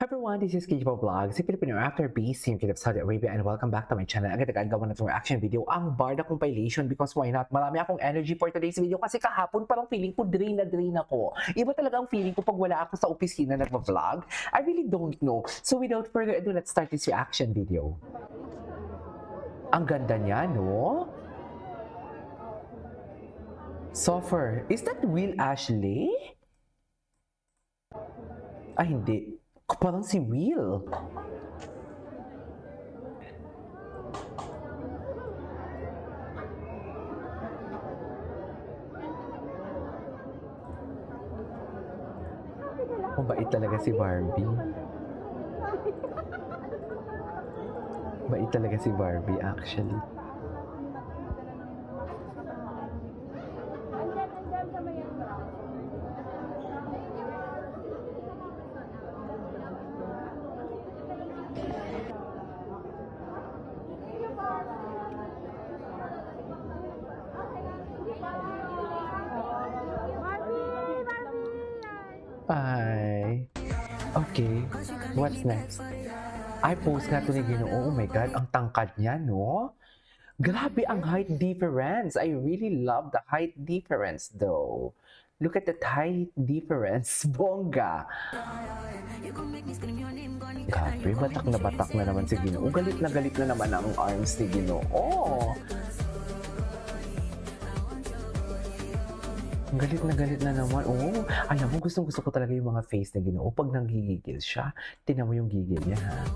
Hi everyone, this is Kijibo Vlog, si Filipino actor based in Saudi Arabia, and welcome back to my channel. Agad-agad gawa na itong reaction video, ang Barda compilation, because why not? Marami akong energy for today's video kasi kahapon parang feeling ko drain na drain ako. Iba talaga ang feeling ko pag wala ako sa opisina nagpa-vlog. I really don't know. So without further ado, let's start this reaction video. Ang ganda niya, no? Soffer. Is that real Ashley? Ay, hindi. Parang si Will. Mabait talaga si Barbie. Mabait talaga si Barbie, actually. Ay. Okay. What's next? Ay, post nga ito ni Ginoo. Oh my God, ang tangkad niya, no? Grabe ang height difference. I really love the height difference, though. Look at that height difference. Bongga. Grabe, batak na naman si Ginoo. Galit na naman ang arms ni Ginoo. Oh. Galit na naman. Oh, alam mo, gustong-gusto ko talaga yung mga face na Ginoo. Pag nanggigigil siya, tinan mo yung gigil niya, ha?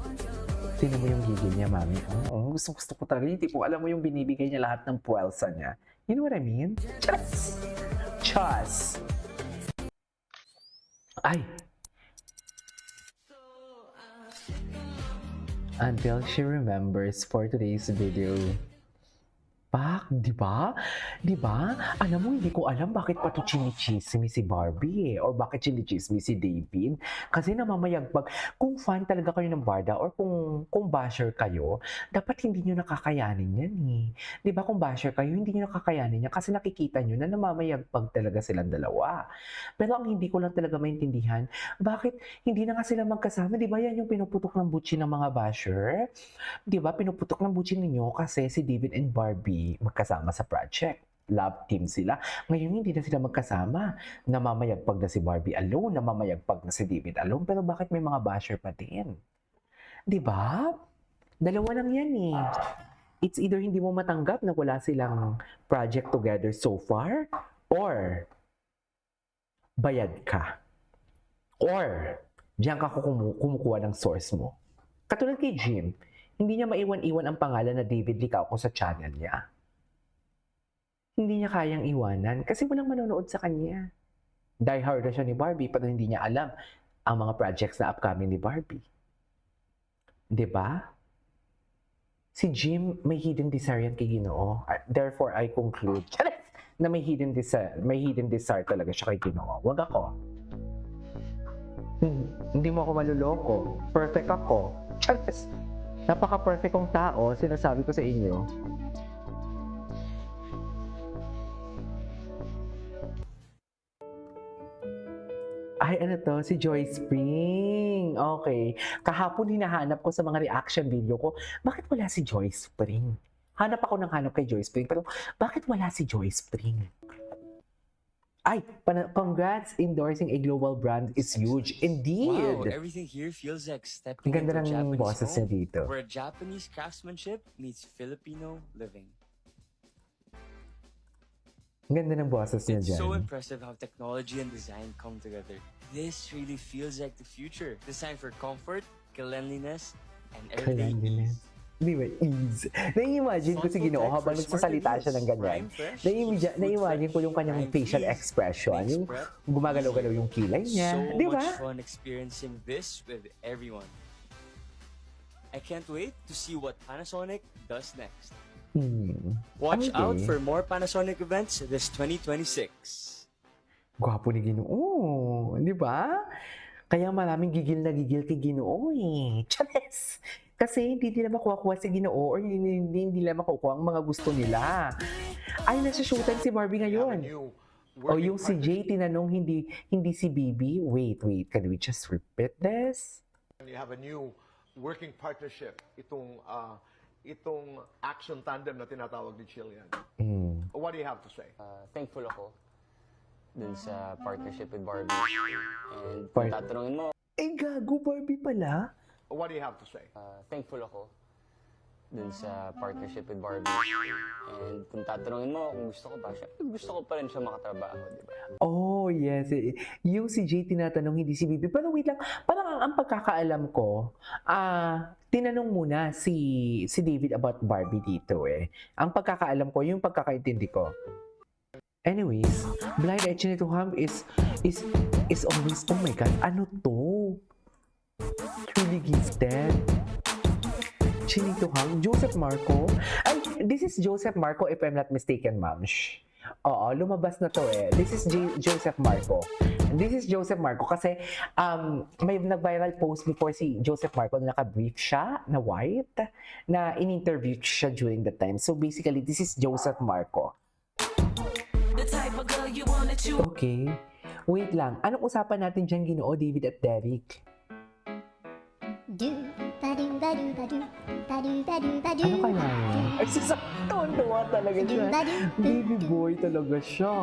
Tinan mo yung gigil niya, mami. Oo, gustong-gusto ko talaga yung tipo, alam mo yung binibigay niya lahat ng puwelsa niya. You know what I mean? Chas! Chas! Ay! Until she remembers for today's video. Pak, di ba? Di ba? Alam mo, hindi ko alam bakit pa to chinichismi si Barbie or bakit chinichismi si David. Kasi namamayagpag, kung fan talaga kayo ng Barda or kung basher kayo, dapat hindi nyo nakakayanin yan eh. Di ba kung basher kayo, hindi nyo nakakayanin yan kasi nakikita nyo na namamayagpag talaga silang dalawa. Pero ang hindi ko lang talaga maintindihan, bakit hindi na nga sila magkasama? Di ba yan yung pinuputok ng butchi ng mga basher? Di ba pinuputok ng butchi ninyo kasi si David and Barbie magkasama sa project. Love team sila. Ngayon hindi na sila magkasama. Namamayagpag na si Barbie alone, namamayagpag na si David alone, pero bakit may mga basher pa din? Di ba? Dalawa lang yan eh. It's either hindi mo matanggap na wala silang project together so far, or bayad ka. Or diyan ka kumukuha ng source mo. Katulad kay Jim, hindi niya maiwan-iwan ang pangalan na David Licao ko sa channel niya. Hindi niya kayang iwanan kasi walang manonood sa kanya. Die hard na siya ni Barbie pero hindi niya alam ang mga projects na upcoming ni Barbie. 'Di ba? Si Jim may hidden desire yan kay Ginoo. Therefore, I conclude na may hidden desire talaga siya kay Ginoo. Wag ako. Hindi mo ako maluloko. Perfect ako. Charis! Napaka-perfect kong tao, sinasabi ko sa inyo. Ay, ano to? Si Joy Spring. Okay. Kahapon hinahanap ko sa mga reaction video ko, bakit wala si Joy Spring? Hanap ako ng hanap kay Joy Spring, pero bakit wala si Joy Spring? Ay, congrats, endorsing a global brand is huge. Indeed. Wow, everything here feels like stepping Ang ganda into a ng Japanese boses niya home, dito. where Japanese craftsmanship meets Filipino living. Ang ganda ng boses niya It's dyan. so impressive how technology and design come together. This really feels like the future, designed for comfort, cleanliness, and everyday Cleanliness. ease. Di ba? Ease. Nai-imagine ko si Ginoo habang nagsasalita siya ng ganyan. Nai-imagine ko yung kanyang facial expression. Yung gumagalaw-galaw yung kilay niya. So Di ba? much fun experiencing this with everyone. I can't wait to see what Panasonic does next. Watch Okay. out for more Panasonic events this 2026. Gwapo ni Ginoo. Di ba? Kaya maraming gigil na gigil kay Ginoo eh. Chanes! Kasi hindi nila makuha si Ginoo or hindi nila makukuha ang mga gusto nila. Ay, nasa showtime si Barbie ngayon. O yung si Jay tinanong hindi si Bibi. Wait, can we just repeat this? You have a new working partnership, itong action tandem na tinatawag ni Chilean. What do you have to say? Thankful ako dun sa partnership with Barbie. And kung tatanungin mo, gago, Barbie pala. What do you have to say? thankful ako dun sa partnership with Barbie. And kung tatanungin mo kung gusto ko ba, syempre gusto ko pa rin siya makatrabaho, di ba? Oh, yes. Yung si Jay tinatanong, hindi si Bibi. Pero wait lang, parang ang pagkakaalam ko, tinanong muna si David about Barbie dito eh. Ang pagkakaalam ko, yung pagkakaintindi ko. Anyways, Blind at Chinito Ham is always, oh my God, ano to? Truly gifted. Chinito Ham, Joseph Marco. Ay, this is Joseph Marco if I'm not mistaken, ma'am. Oo, lumabas na to eh. This is Joseph Marco. This is Joseph Marco kasi may nag-viral post before si Joseph Marco na naka-brief siya na white na in-interview siya during that time. So basically, this is Joseph Marco. Okay. Wait lang. Anong usapan natin dyan, Ginoo, David at Derek? Ano kaya yun? Ay, sasaktuwa talaga siya. Baby boy talaga siya.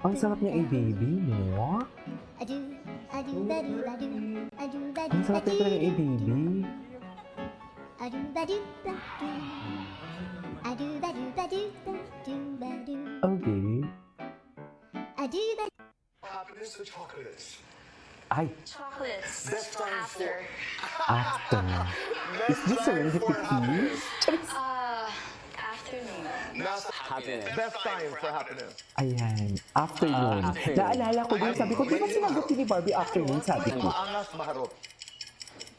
Ang sarap niya i-baby, no? Ang sarap niya talaga i-baby. Okay. Happiness or chocolates? Ay, Chocolates Best time after. after. Is this serendipity? Afternoon. Happiness. Best time for happiness. Ayan, afternoon. Afternoon. Naalala ko din, sabi ko, di ba sinagot ni Barbie afternoon, sabi ko. Maangas, maharot.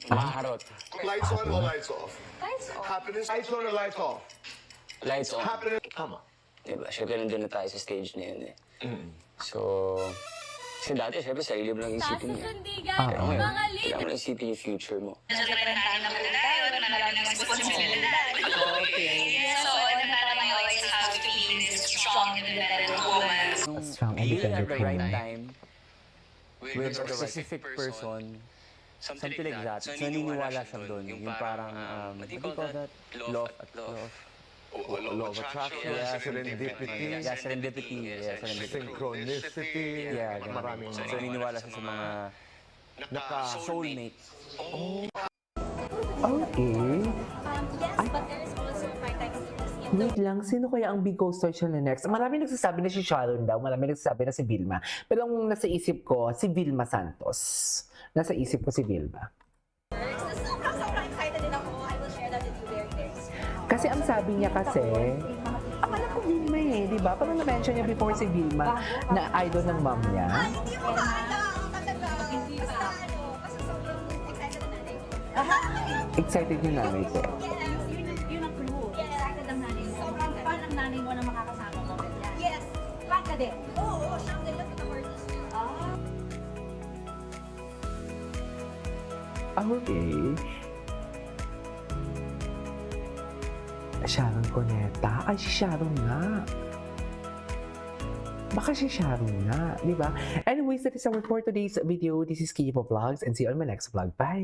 Maharot. Lights on or lights off? Lights off. Happiness. Lights on or lights off? Lights on. Happiness. Tama. Diba? Siyempre nandun na tayo sa stage na yun eh. So, kasi dati siyempre sarili mo lang isipin mo. Pero ngayon, kailangan mo lang isipin yung future mo. So, ano na parang I always have to be this strong, independent woman. Strong Being at independent the right woman. time, with a specific person, something like that. So, naniniwala siya doon. Yung parang, what do you call that? Love at love. Law of attraction, Yeah, serendipity, Yeah, serendipity. Yeah, serendipity. synchronicity, Yeah, ganun. maraming So, naniniwala siya sa mga naka-soulmate. Okay. Yes, but there's also part-time students. Wait lang, sino kaya ang big co-star siya na next? Marami nagsasabi na si Sharon daw, marami nagsasabi na si Vilma. Pero ang nasa isip ko, si Vilma Santos. Nasa isip ko si Vilma. Sobrang excited din ako. I will share that with you very, very soon. Kasi ang sabi niya kasi, akala ko Vilma eh, di ba? Parang na-mention niya before si Vilma na idol ng mom niya. Hindi ko makakala ang talaga. Hindi pa. Kasi sobrang excited na nanay ko. Excited yung nanay ko. Yun ang clue. Excited ang nanay mo. Sobrang fan ang nanay mo na makakasama mo. Yes. Fan ka din. Oo, siyang ganyan kita artist. Okay. Sharon Cuneta. Ay, si Sharon nga. Baka si Sharon nga, di ba? Anyways, that is our for today's video. This is Kipo Vlogs and see you on my next vlog. Bye!